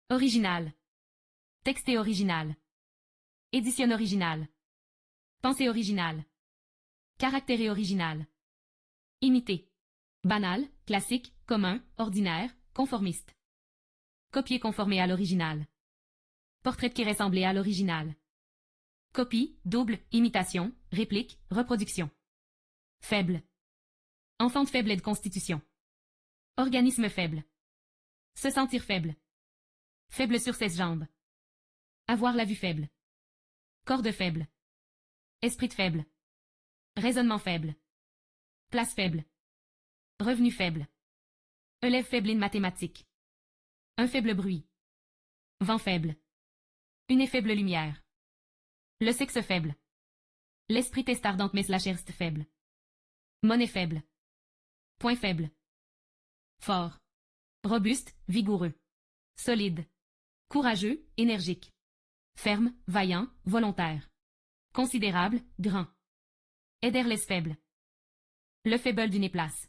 Original. Texte original. Édition originale. Pensée originale. Caractère original. Imiter. Banal, classique, commun, ordinaire, conformiste. Copier conformé à l'original. Portrait qui ressemblait à l'original. Copie, double, imitation, réplique, reproduction. Faible. Enfant faible et de constitution. Organisme faible. Se sentir faible. Faible sur ses jambes. Avoir la vue faible. Corde faible. Esprit faible. Raisonnement faible. Place faible. Revenu faible. Élève faible en mathématiques. Un faible bruit. Vent faible. Une faible lumière. Le sexe faible. L'esprit est ardent mais la chair faible. Monnaie faible. Point faible. Fort. Robuste, vigoureux. Solide. Courageux, énergique. Ferme, vaillant, volontaire. Considérable, grand. Aider les faibles. Le faible d'une place.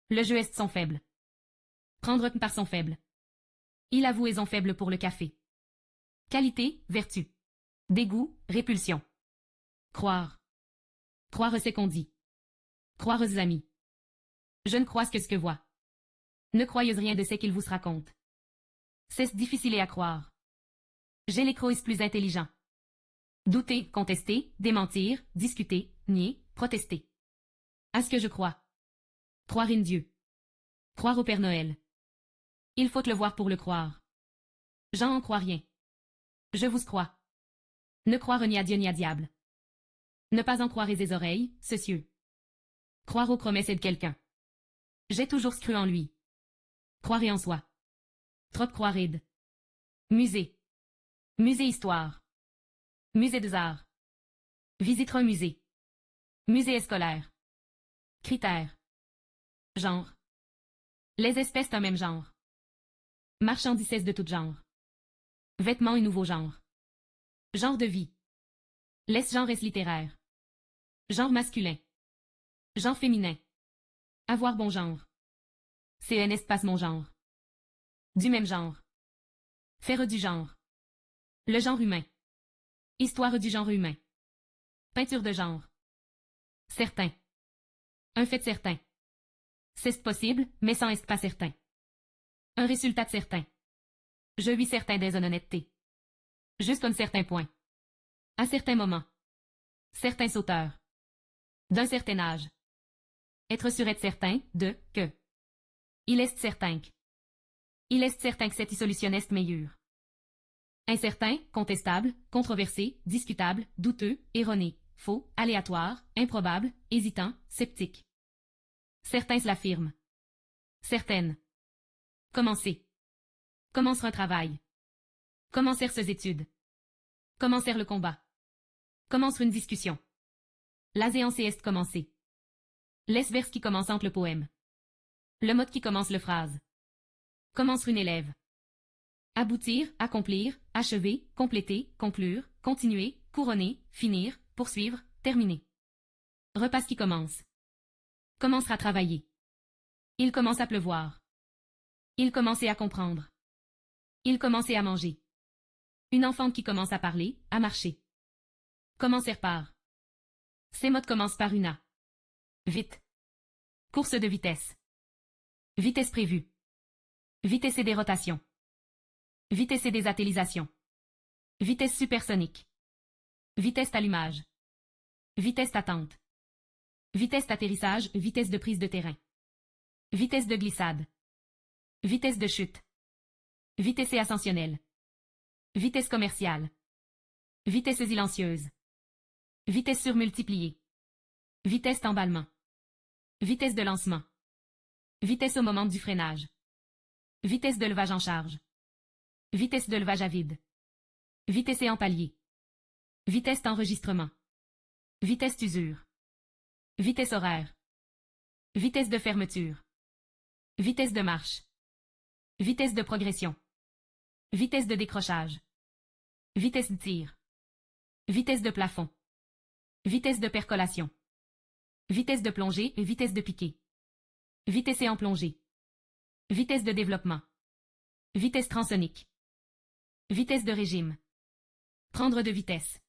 Le jeu est son faible. Prendre par son faible. Il avoue son faible pour le café. Qualité, vertu. Dégoût, répulsion. Croire. Croire c'est qu'on dit. Croire aux amis. Je ne crois que ce que vois. Ne croyez rien de ce qu'il vous raconte. C'est difficile à croire. J'ai les croix plus intelligents. Douter, contester, démentir, discuter, nier, protester. À ce que je crois. Croire en Dieu. Croire au Père Noël. Il faut le voir pour le croire. J'en en crois rien. Je vous crois. Ne croire ni à Dieu ni à diable. Ne pas en croire les oreilles, ce cieux. Croire aux promesses de quelqu'un. J'ai toujours cru en lui. Croire en soi. Trop croire. Musée. Musée histoire. Musée des arts. Visiter un musée. Musée scolaire. Critères. Genre. Les espèces d'un même genre. Marchandises de tout genre. Vêtements et nouveaux genres. Genre de vie. Les genres littéraire. Genre masculin. Genre féminin. Avoir bon genre. C'est un espace mon genre. Du même genre. Faire du genre. Le genre humain. Histoire du genre humain. Peinture de genre. Certain. Un fait certain. C'est possible, mais sans est pas certain. Un résultat certain. Je suis certain des honnêtetés. Juste un certain point. À certains moments. Certains sauteurs. D'un certain âge. Être sûr être certain de que. Il est certain que. Il est certain que cette solution est meilleure. Incertain, contestable, controversé, discutable, douteux, erroné, faux, aléatoire, improbable, hésitant, sceptique. Certains l'affirment. Certaines. Commencer. Commencer un travail. Commencer ses études. Commencer le combat. Commencer une discussion. La séance est commencée. Les vers qui commencent le poème. Le mot qui commence le phrase. Commence une élève. Aboutir, accomplir, achever, compléter, conclure, continuer, couronner, finir, poursuivre, terminer. Repas qui commence. Commencera à travailler. Il commence à pleuvoir. Il commençait à comprendre. Il commençait à manger. Une enfant qui commence à parler, à marcher. Commencer par. Ces mots commencent par une A. Vite. Course de vitesse. Vitesse prévue. Vitesse et des rotations. Vitesse et des atellisations. Vitesse supersonique. Vitesse d'allumage. Vitesse d'attente. Vitesse d'atterrissage, vitesse de prise de terrain. Vitesse de glissade. Vitesse de chute. Vitesse ascensionnelle. Vitesse commerciale. Vitesse silencieuse. Vitesse surmultipliée. Vitesse d'emballement. Vitesse de lancement. Vitesse au moment du freinage. Vitesse de levage en charge. Vitesse de levage à vide. Vitesse et en palier. Vitesse d'enregistrement. Vitesse d'usure. Vitesse horaire. Vitesse de fermeture. Vitesse de marche. Vitesse de progression. Vitesse de décrochage. Vitesse de tir. Vitesse de plafond. Vitesse de percolation. Vitesse de plongée et vitesse de piqué. Vitesse et en plongée. Vitesse de développement. Vitesse transonique. Vitesse de régime. Prendre de vitesse.